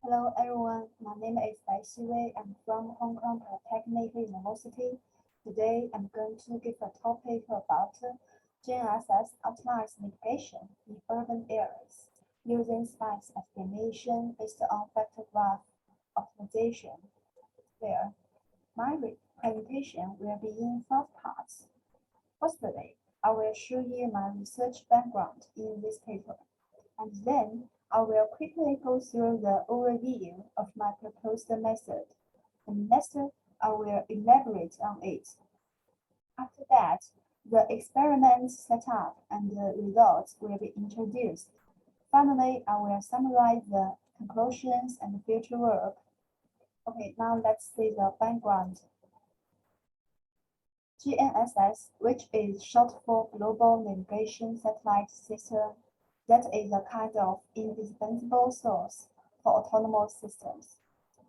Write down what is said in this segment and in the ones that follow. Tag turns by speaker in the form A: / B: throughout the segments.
A: Hello everyone, my name is Bai Xiwei. I'm from Hong Kong Polytechnic University. Today I'm going to give a topic about GNSS Outliers Mitigation in urban areas using Sparse estimation based on vector graph optimization. Where my presentation will be in 5 parts. Firstly, I will show you my research background in this paper, and then I will quickly go through the overview of my proposed method, and next I will elaborate on it. After that, the experiment setup and the results will be introduced. Finally, I will summarize the conclusions and future work. Okay, now let's see the background. GNSS, which is short for Global Navigation Satellite System, that is a kind of indispensable source for autonomous systems,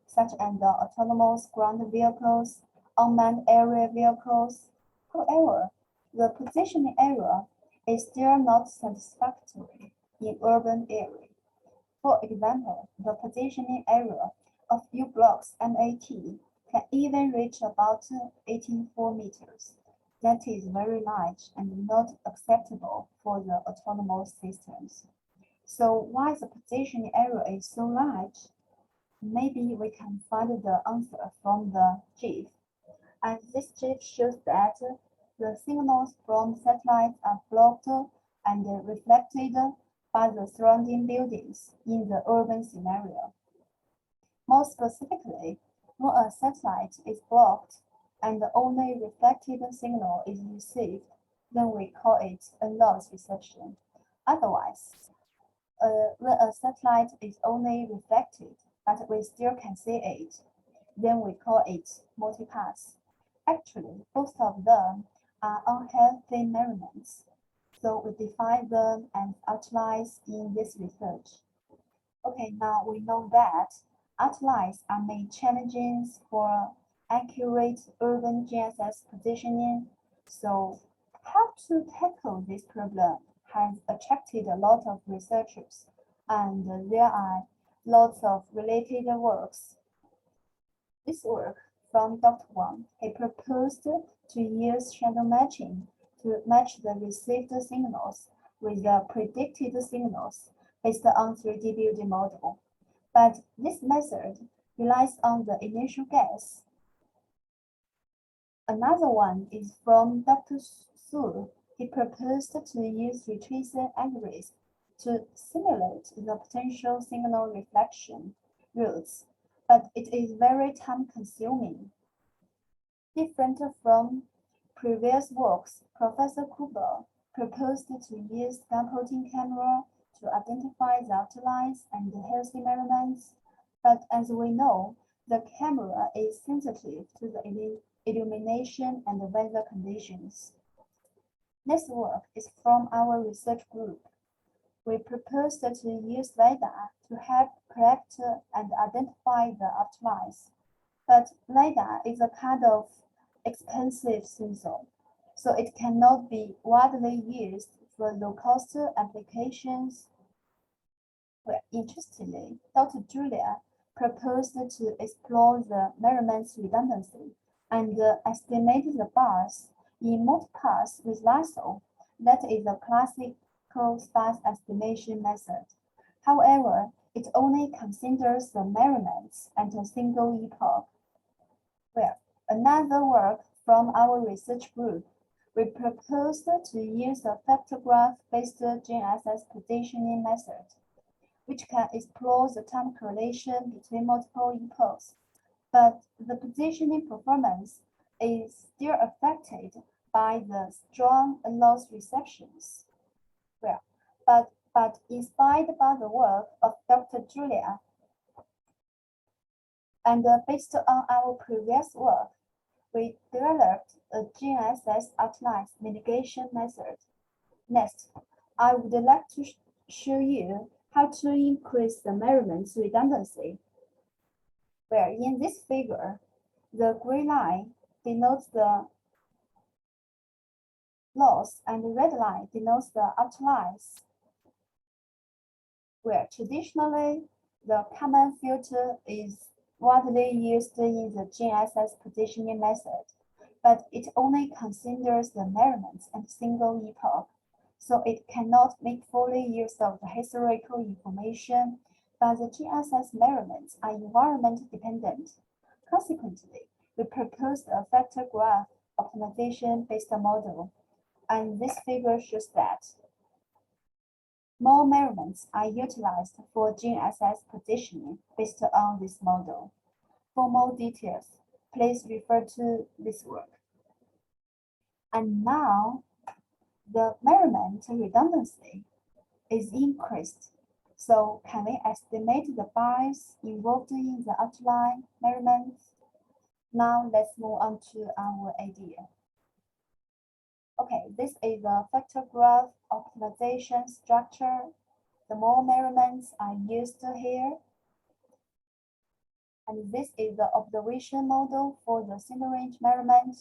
A: such as the autonomous ground vehicles, unmanned aerial vehicles. However, the positioning area is still not satisfactory in urban areas. For example, the positioning area of U-blocks MAT can even reach about 84 meters. That is very large and not acceptable for the autonomous systems. So why the positioning area is so large? Maybe we can find the answer from the GIF. And this GIF shows that the signals from satellites are blocked and reflected by the surrounding buildings in the urban scenario. More specifically, when a satellite is blocked and only reflected signal is received, then we call it a loss reception. Otherwise, when a satellite is only reflected, but we still can see it, then we call it multipass. Actually, both of them are unhealthy measurements, so we define them as outliers in this research. Okay, now we know that outliers are main challenges for accurate urban GNSS positioning. So how to tackle this problem has attracted a lot of researchers, and there are lots of related works. This work from Dr. Wang, he proposed to use shadow matching to match the received signals with the predicted signals based on 3D building model. But this method relies on the initial guess. Another one is from Dr. Su. He proposed to use retracing algorithms to simulate the potential signal reflection routes, but it is very time-consuming. Different from previous works, Professor Kuber proposed to use scaffolding camera to identify the outlines and the healthy measurements, but as we know, the camera is sensitive to the illumination and the weather conditions. Next work is from our research group. We proposed to use LiDAR to help collect and identify the outlines, but LiDAR is a kind of expensive sensor, so it cannot be widely used for low-cost applications. Well, interestingly, Dr. Julia proposed to explore the measurements redundancy and estimate the bars in multipass with lasso. That is a classical sparse estimation method. However, it only considers the measurements at a single epoch. Well, another work from our research group, we proposed to use a vector graph-based GNSS positioning method, which can explore the time correlation between multiple epochs, but the positioning performance is still affected by the strong loss receptions. Well, but inspired by the work of Dr. Julia, and based on our previous work, we developed a GNSS Outliers Mitigation method. Next, I would like to show you how to increase the measurements redundancy. Where in this figure, the gray line denotes the loss and the red line denotes the outliers. Where traditionally, The common filter is widely used in the GNSS positioning method, but it only considers the measurements and single epoch, so it cannot make fully use of the historical information, but the GNSS measurements are environment dependent. Consequently, we proposed a vector graph optimization-based model, and this figure shows that more measurements are utilized for GNSS positioning based on this model. For more details, please refer to this work. And now, the measurement redundancy is increased. So can we estimate the bias involved in the outline measurements? Now let's move on to our idea. Okay, this is a vector graph optimization structure. The more measurements are used here. And this is the observation model for the single range measurement.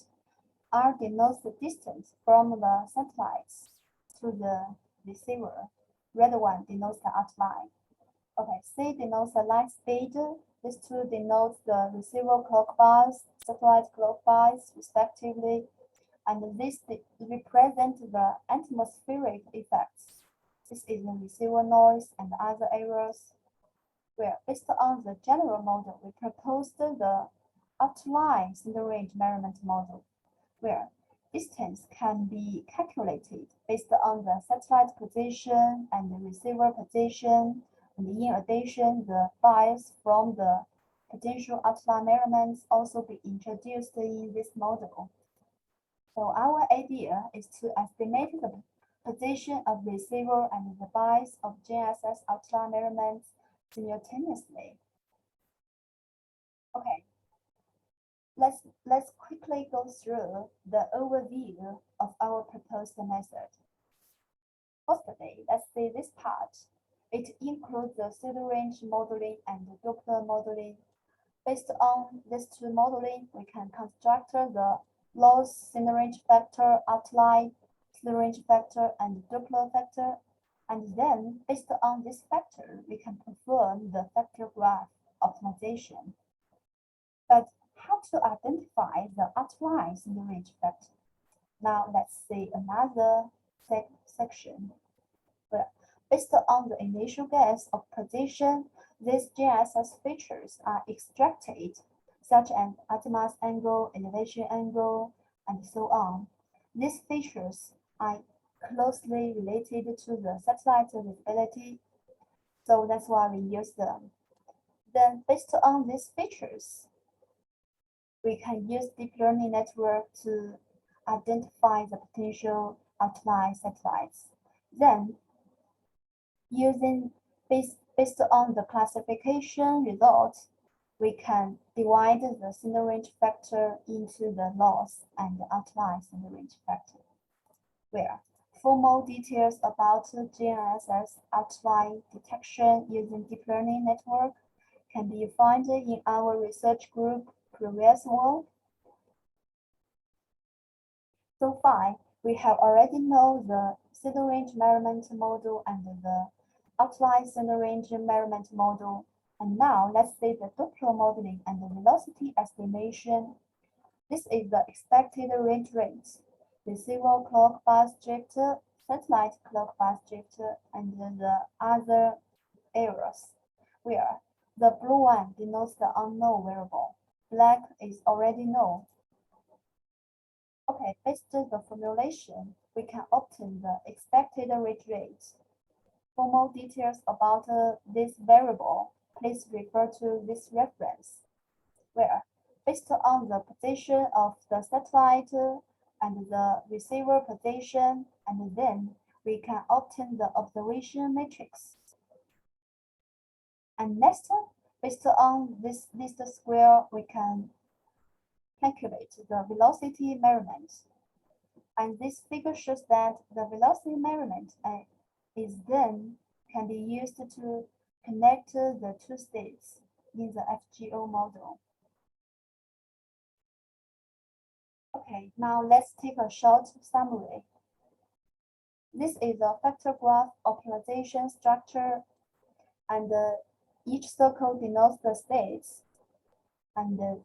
A: R denotes the distance from the satellites to the receiver. Red one denotes the outline. Okay, C denotes the light speed. These two denotes the receiver clock bias, satellite clock bias, respectively. And this represents the atmospheric effects. This is the receiver noise and other errors. Where, based on the general model, we proposed the outline single range measurement model, where distance can be calculated based on the satellite position and the receiver position, and in addition, the bias from the potential outline measurements also be introduced in this model. So our idea is to estimate the position of receiver and the bias of GNSS outline measurements simultaneously. Okay, let's quickly go through the overview of our proposed method. Firstly, let's see this part. It includes the pseudo-range modeling and the Doppler modeling. Based on these two modeling, we can construct the loss single range factor, outline single range factor, and Doppler factor. And then, based on this factor, we can perform the vector graph optimization. But how to identify the outline single range factor? Now let's see another section. Well, based on the initial guess of position, these GNSS features are extracted, such as azimuth angle, elevation angle, and so on. These features are closely related to the satellite visibility, so that's why we use them. Then, based on these features, we can use deep learning network to identify the potential outline satellites. Then, based on the classification results, we can divide the single range factor into the loss and the outline single range factor. Where for more details about GNSS outline detection using deep learning network can be found in our research group previous work. So far, we have already known the single range measurement model and the outline single range measurement model. And now let's see the Doppler modeling and the velocity estimation. This is the expected range rate, receiver clock bias drift, satellite clock bias drift, and the other errors, where the blue one denotes the unknown variable. Black is already known. Okay, based on the formulation, we can obtain the expected range rate. For more details about this variable, please refer to this reference, where based on the position of the satellite and the receiver position, and then we can obtain the observation matrix. And next, based on this least square, we can calculate the velocity measurement. And this figure shows that the velocity measurement is then can be used to connect the two states in the FGO model. Okay, now let's take a short summary. This is a vector graph optimization structure, and Each circle denotes the states, and the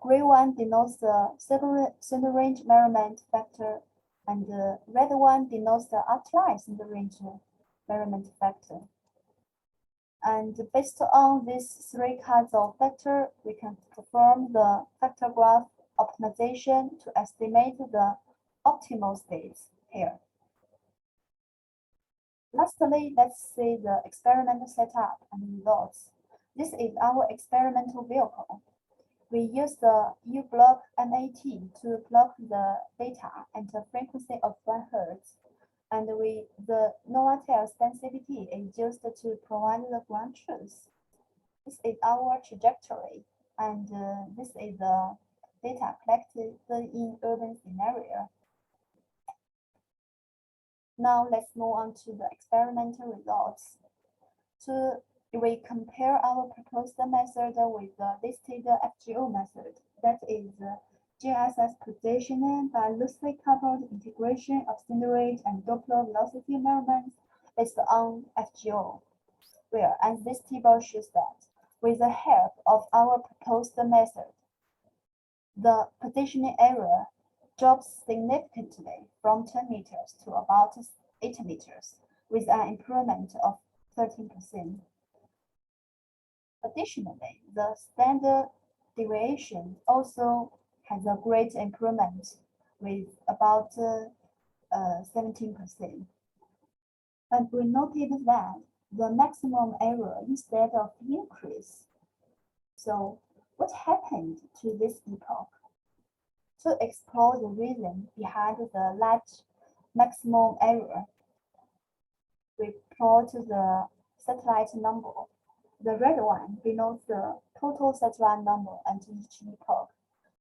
A: gray one denotes the center range measurement factor, and the red one denotes the outlier center range measurement factor. And based on these three kinds of factor, we can perform the factor graph optimization to estimate the optimal states here. Lastly, let's see the experimental setup and results. This is our experimental vehicle. We use the U-block MAT to plot the data at a frequency of 1 Hz, and the Novatel sensitivity is used to provide the ground truth. This is our trajectory, and this is the data collected in urban scenario. Now let's move on to the experimental results. We compare our proposed method with the listed FGO method, that is GNSS positioning by loosely coupled integration of center range and Doppler velocity measurements based on FGO, and this table shows that with the help of our proposed method, the positioning error drops significantly from 10 meters to about 8 meters, with an improvement of 13%. Additionally, the standard deviation also has a great improvement with about 17%. And we noted that the maximum error instead of increase. So what happened to this epoch? To explore the reason behind the large maximum error, we plot the satellite number. The red one denotes the total satellite number at each epoch.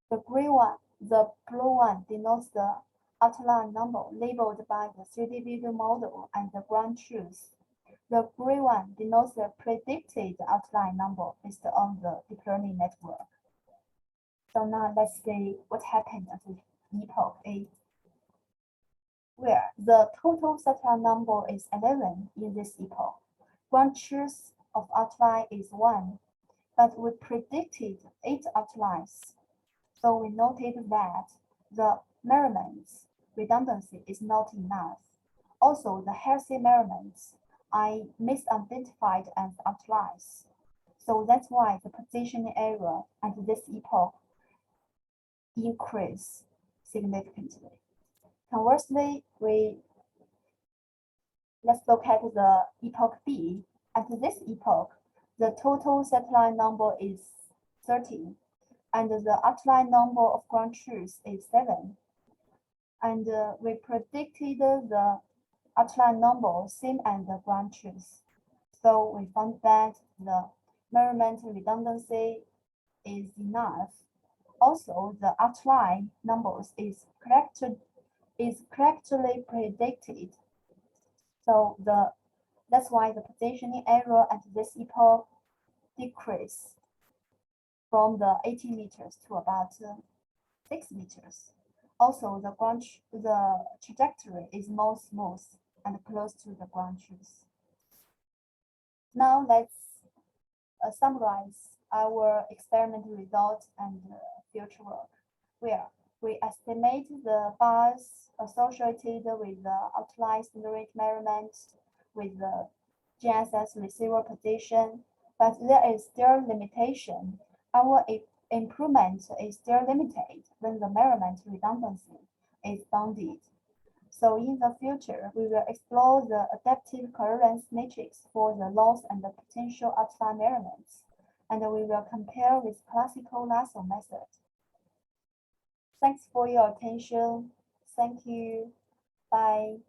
A: The blue one denotes the outlier number labeled by the 3D video model and the ground truth. The gray one denotes the predicted outlier number based on the deep learning network. So now let's see what happened at epoch A, where the total satellite number is 11 in this epoch. Ground truth of outlier is 1, but we predicted 8 outliers. So we noted that the measurements redundancy is not enough. Also, the healthy measurements are misidentified as outliers. So that's why the positioning error at this epoch increased significantly. Conversely, let's look at the epoch B. At this epoch, the total satellite number is 13, and the outlier number of ground truth is 7. And we predicted the outlier number same as the ground truth. So we found that the measurement redundancy is enough. Also, the outlier numbers is correctly predicted. So that's why the positioning error at this epoch decreased from the 18 meters to about 6 meters. Also, the trajectory is more smooth and close to the ground truth. Now let's summarize our experimental results and future work, where we estimate the bias associated with the outlier center range measurement with the GNSS receiver position, but there is still limitation. Our improvement is still limited when the measurement redundancy is bounded. So in the future, we will explore the adaptive covariance matrix for the loss and the potential outlier measurements, and we will compare with classical lasso method. Thanks for your attention. Thank you. Bye.